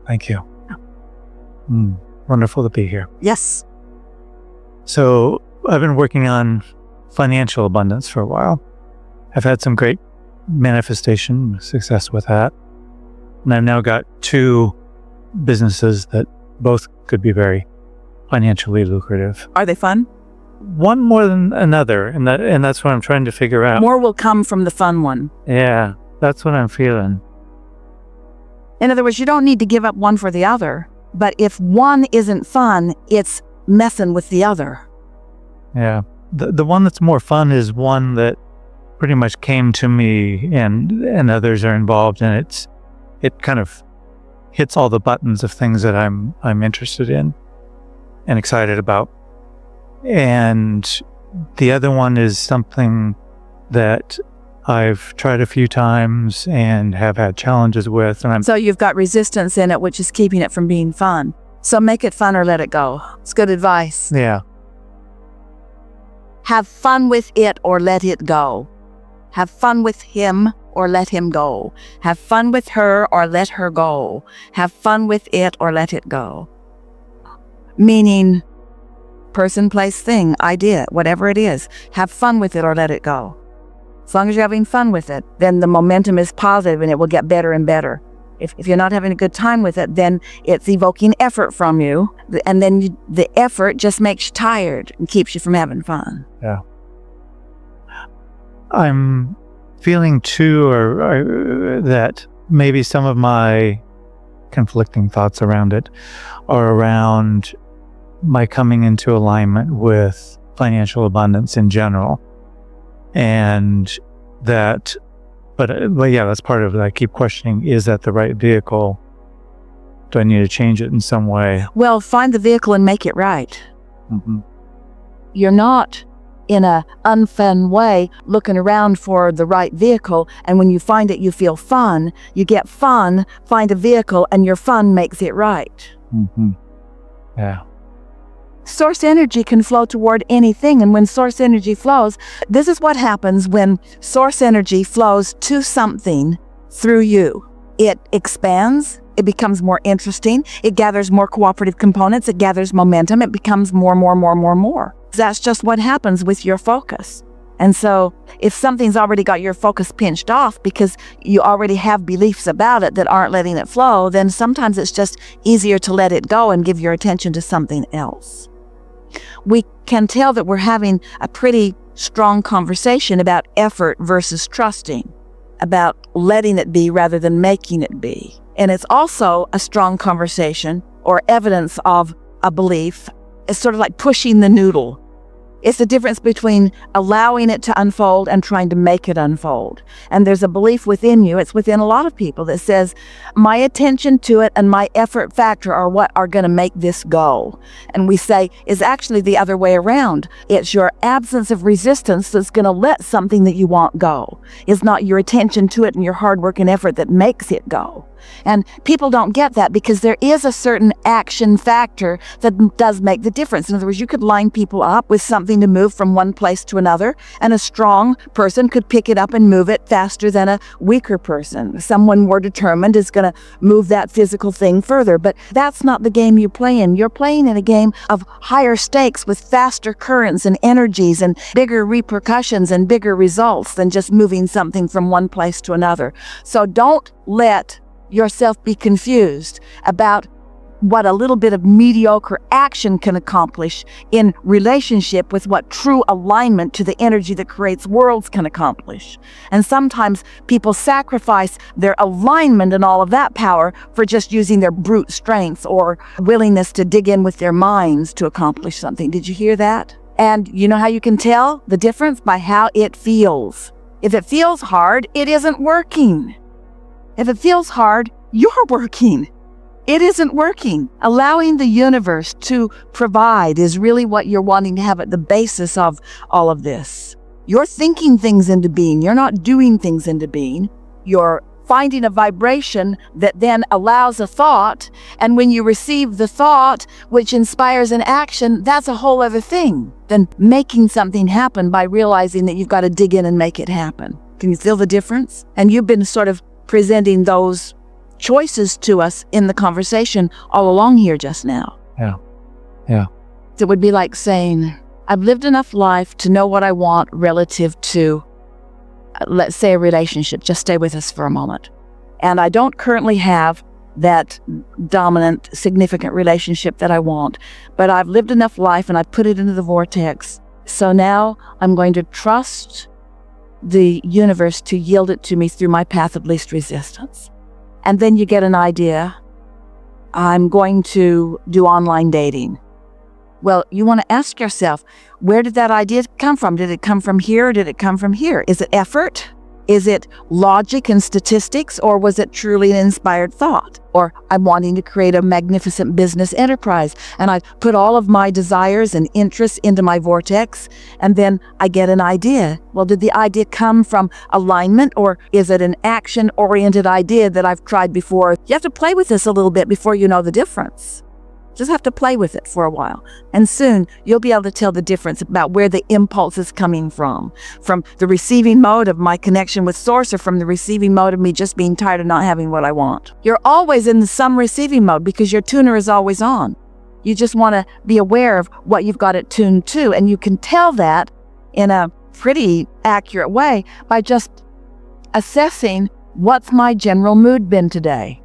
Thank you. Wonderful to be here. Yes. So I've been working on financial abundance for a while. I've had some great manifestation success with that. And I've now got 2 businesses that both could be very financially lucrative. Are they fun? One more than another, and that's what I'm trying to figure out. More will come from the fun one. Yeah, that's what I'm feeling. In other words, you don't need to give up one for the other. But if one isn't fun, it's messing with the other. Yeah. The one that's more fun is one that pretty much came to me and others are involved, and it kind of hits all the buttons of things that I'm interested in and excited about. And the other one is something that I've tried a few times and have had challenges with. And So you've got resistance in it, which is keeping it from being fun. So make it fun or let it go. It's good advice. Yeah. Have fun with it or let it go. Have fun with him or let him go. Have fun with her or let her go. Have fun with it or let it go. Meaning, person, place, thing, idea, whatever it is. Have fun with it or let it go. As long as you're having fun with it, then the momentum is positive and it will get better and better. If you're not having a good time with it, then it's evoking effort from you. And then the effort just makes you tired and keeps you from having fun. Yeah. I'm feeling too, that maybe some of my conflicting thoughts around it are around my coming into alignment with financial abundance in general. And that, but yeah, that's part of it. I keep questioning, is that the right vehicle? Do I need to change it in some way? Well, find the vehicle and make it right. Mm-hmm. You're not in a unfun way looking around for the right vehicle, and when you find it, you feel fun. You get fun, find a vehicle, and your fun makes it right. Mm-hmm. Yeah. Source energy can flow toward anything, and when source energy flows, this is what happens when source energy flows to something through you. It expands, it becomes more interesting, it gathers more cooperative components, it gathers momentum, it becomes more. That's just what happens with your focus. And so if something's already got your focus pinched off because you already have beliefs about it that aren't letting it flow, then sometimes it's just easier to let it go and give your attention to something else. We can tell that we're having a pretty strong conversation about effort versus trusting, about letting it be rather than making it be. And it's also a strong conversation or evidence of a belief. It's sort of like pushing the noodle. It's the difference between allowing it to unfold and trying to make it unfold. And there's a belief within you, it's within a lot of people, that says, my attention to it and my effort factor are what are going to make this go. And we say, is actually the other way around. It's your absence of resistance that's going to let something that you want go. It's not your attention to it and your hard work and effort that makes it go. And people don't get that because there is a certain action factor that does make the difference. In other words, you could line people up with something to move from one place to another, and a strong person could pick it up and move it faster than a weaker person. Someone more determined is going to move that physical thing further. But that's not the game you play in. You're playing in a game of higher stakes with faster currents and energies and bigger repercussions and bigger results than just moving something from one place to another. So don't let yourself be confused about what a little bit of mediocre action can accomplish in relationship with what true alignment to the energy that creates worlds can accomplish. And sometimes people sacrifice their alignment and all of that power for just using their brute strength or willingness to dig in with their minds to accomplish something. Did you hear that? And you know how you can tell the difference? By how it feels. If it feels hard, it isn't working. If it feels hard, you're working. It isn't working. Allowing the universe to provide is really what you're wanting to have at the basis of all of this. You're thinking things into being. You're not doing things into being. You're finding a vibration that then allows a thought. And when you receive the thought, which inspires an action, that's a whole other thing than making something happen by realizing that you've got to dig in and make it happen. Can you feel the difference? And you've been sort of presenting those choices to us in the conversation all along here just now. Yeah. Yeah. It would be like saying, I've lived enough life to know what I want relative to, let's say, a relationship. Just stay with us for a moment. And I don't currently have that dominant, significant relationship that I want, but I've lived enough life and I put it into the vortex. So now I'm going to trust the universe to yield it to me through my path of least resistance. And then you get an idea. I'm going to do online dating. Well, you want to ask yourself, where did that idea come from? Did it come from here or did it come from here? Is it effort? Is it logic and statistics, or was it truly an inspired thought? Or I'm wanting to create a magnificent business enterprise, and I put all of my desires and interests into my vortex, and then I get an idea. Well, did the idea come from alignment, or is it an action-oriented idea that I've tried before? You have to play with this a little bit before you know the difference. Just have to play with it for a while. And soon you'll be able to tell the difference about where the impulse is coming from the receiving mode of my connection with Source, or from the receiving mode of me just being tired of not having what I want. You're always in some receiving mode because your tuner is always on. You just want to be aware of what you've got it tuned to. And you can tell that in a pretty accurate way by just assessing, what's my general mood been today?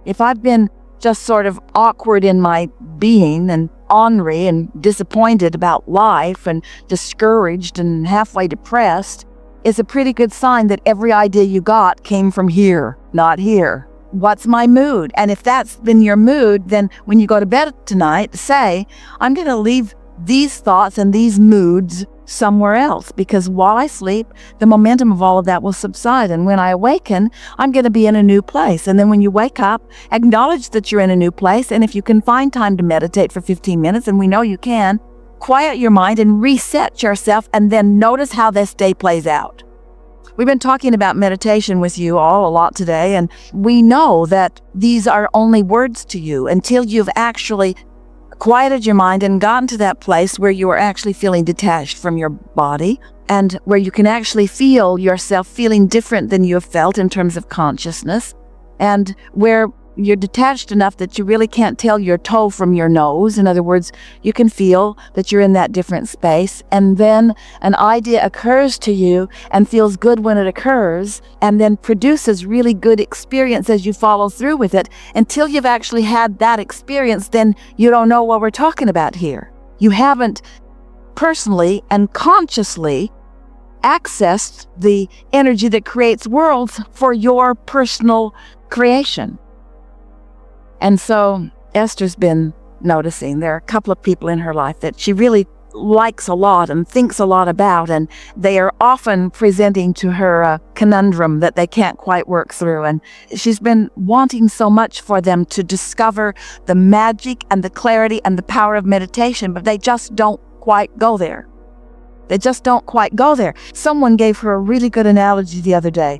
If I've been just sort of awkward in my being and ornery and disappointed about life and discouraged and halfway depressed, it's a pretty good sign that every idea you got came from here, not here. What's my mood? And if that's been your mood, then when you go to bed tonight, say, I'm going to leave these thoughts and these moods somewhere else, because while I sleep, the momentum of all of that will subside. And when I awaken, I'm going to be in a new place. And then when you wake up, acknowledge that you're in a new place. And if you can find time to meditate for 15 minutes, and we know you can, quiet your mind and reset yourself, and then notice how this day plays out. We've been talking about meditation with you all a lot today, and we know that these are only words to you until you've actually quieted your mind and gotten to that place where you are actually feeling detached from your body, and where you can actually feel yourself feeling different than you have felt in terms of consciousness, and where you're detached enough that you really can't tell your toe from your nose. In other words, you can feel that you're in that different space, and then an idea occurs to you and feels good when it occurs, and then produces really good experience as you follow through with it. Until you've actually had that experience, then you don't know what we're talking about here. You haven't personally and consciously accessed the energy that creates worlds for your personal creation. And so Esther's been noticing there are a couple of people in her life that she really likes a lot and thinks a lot about, and they are often presenting to her a conundrum that they can't quite work through. And she's been wanting so much for them to discover the magic and the clarity and the power of meditation, but they just don't quite go there. They just don't quite go there. Someone gave her a really good analogy the other day.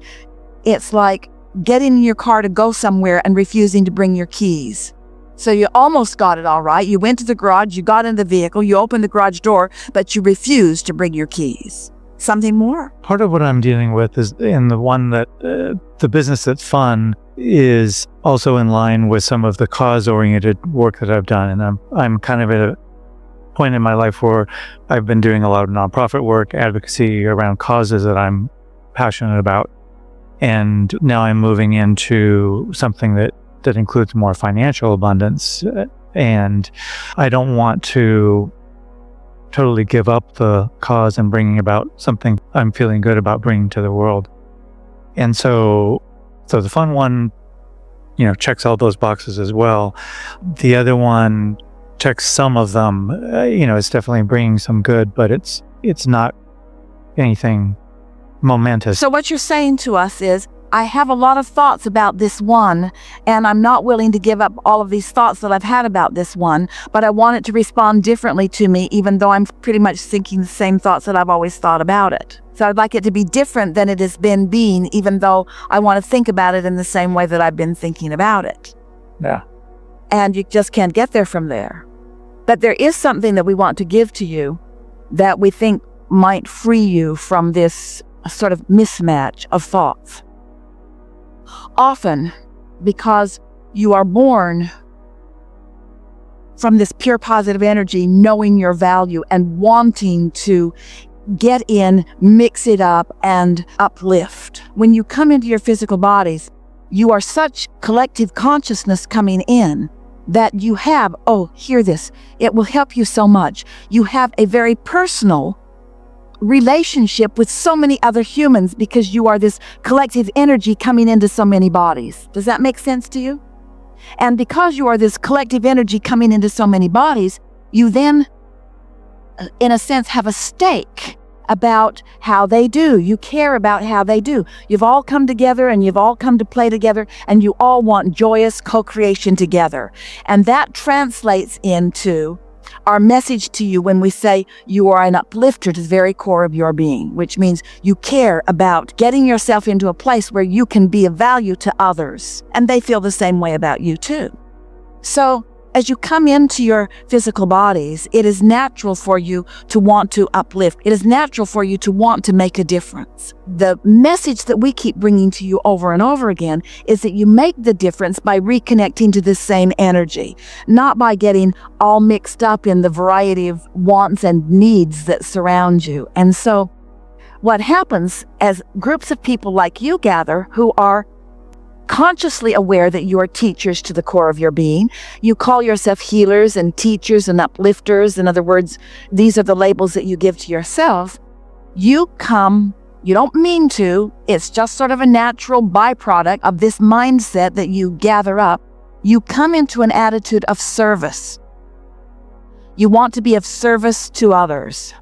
It's like getting in your car to go somewhere and refusing to bring your keys. So you almost got it all right. You went to the garage, you got in the vehicle, you opened the garage door, but you refused to bring your keys. Something more? Part of what I'm dealing with is in the one that the business that's fun is also in line with some of the cause-oriented work that I've done. And I'm kind of at a point in my life where I've been doing a lot of nonprofit work, advocacy around causes that I'm passionate about. And now I'm moving into something that includes more financial abundance. And I don't want to totally give up the cause and bringing about something I'm feeling good about bringing to the world. And so the fun one, checks all those boxes as well. The other one checks some of them. It's definitely bringing some good, but it's not anything momentous. So what you're saying to us is, I have a lot of thoughts about this one, and I'm not willing to give up all of these thoughts that I've had about this one, but I want it to respond differently to me, even though I'm pretty much thinking the same thoughts that I've always thought about it. So I'd like it to be different than it has been being, even though I want to think about it in the same way that I've been thinking about it. Yeah. And you just can't get there from there. But there is something that we want to give to you that we think might free you from this sort of mismatch of thoughts. Often, because you are born from this pure positive energy, knowing your value and wanting to get in, mix it up, and uplift. When you come into your physical bodies, you are such collective consciousness coming in that you have, hear this, it will help you so much. You have a very personal relationship with so many other humans because you are this collective energy coming into so many bodies. Does that make sense to you? And because you are this collective energy coming into so many bodies, you then, in a sense, have a stake about how they do. You care about how they do. You've all come together and you've all come to play together and you all want joyous co-creation together. And that translates into our message to you when we say you are an uplifter to the very core of your being, which means you care about getting yourself into a place where you can be of value to others, and they feel the same way about you too. So as you come into your physical bodies, it is natural for you to want to uplift. It is natural for you to want to make a difference. The message that we keep bringing to you over and over again is that you make the difference by reconnecting to this same energy, not by getting all mixed up in the variety of wants and needs that surround you. And so what happens as groups of people like you gather who are consciously aware that you are teachers to the core of your being. You call yourself healers and teachers and uplifters. In other words, these are the labels that you give to yourself. You come, you don't mean to, it's just sort of a natural byproduct of this mindset that you gather up. You come into an attitude of service. You want to be of service to others.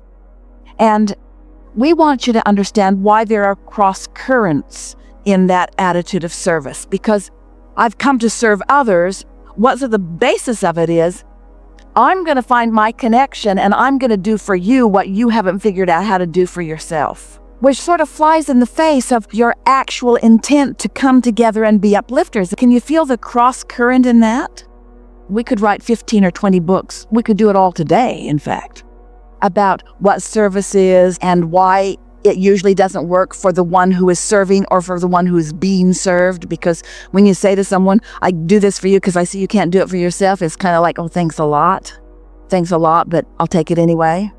And we want you to understand why there are cross currents in that attitude of service, because I've come to serve others. What's the basis of it is, I'm going to find my connection and I'm going to do for you what you haven't figured out how to do for yourself, which sort of flies in the face of your actual intent to come together and be uplifters. Can you feel the cross current in that? We could write 15 or 20 books. We could do it all today, in fact, about what service is and why it usually doesn't work for the one who is serving or for the one who is being served. Because when you say to someone, I do this for you because I see you can't do it for yourself, it's kind of like, thanks a lot, but I'll take it anyway.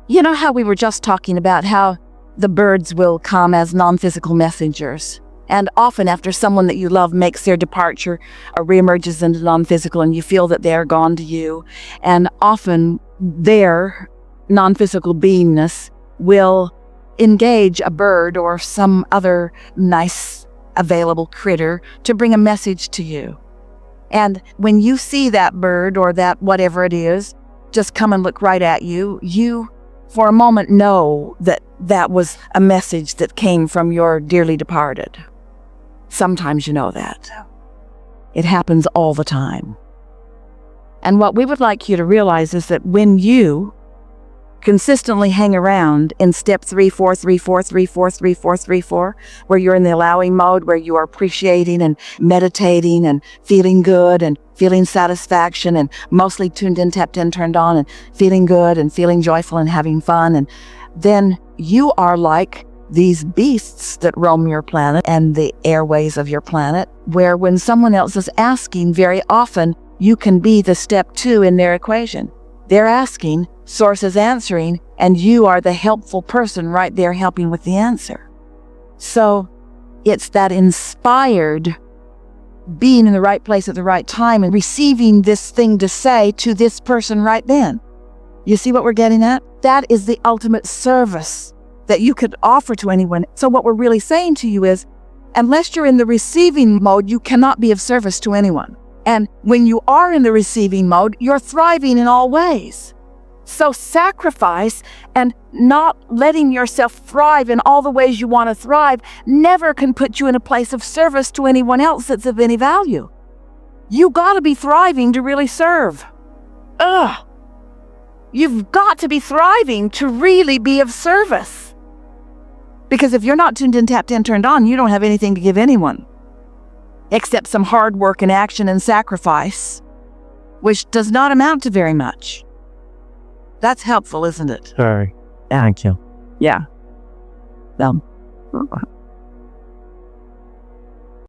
You know how we were just talking about how the birds will come as non-physical messengers. And often after someone that you love makes their departure or reemerges into non-physical and you feel that they are gone to you. And often their non-physical beingness will engage a bird or some other nice available critter to bring a message to you. And when you see that bird or that whatever it is just come and look right at you, you for a moment know that that was a message that came from your dearly departed. Sometimes you know that. It happens all the time. And what we would like you to realize is that when you consistently hang around in step 3, 4, 3, 4, 3, 4, 3, 4, 3, 4, where you're in the allowing mode, where you are appreciating and meditating and feeling good and feeling satisfaction and mostly tuned in, tapped in, turned on and feeling good and feeling joyful and having fun. And then you are like these beasts that roam your planet and the airways of your planet, where when someone else is asking, very often you can be the step 2 in their equation. They're asking, Source is answering, and you are the helpful person right there helping with the answer. So it's that inspired being in the right place at the right time and receiving this thing to say to this person right then. You see what we're getting at? That is the ultimate service that you could offer to anyone. So what we're really saying to you is, unless you're in the receiving mode, you cannot be of service to anyone. And when you are in the receiving mode, you're thriving in all ways. So sacrifice and not letting yourself thrive in all the ways you want to thrive never can put you in a place of service to anyone else that's of any value. You got to be thriving to really serve. You've got to be thriving to really be of service. Because if you're not tuned in, tapped in, turned on, you don't have anything to give anyone. Except some hard work and action and sacrifice, which does not amount to very much. That's helpful, isn't it? Sorry. Thank you. Yeah.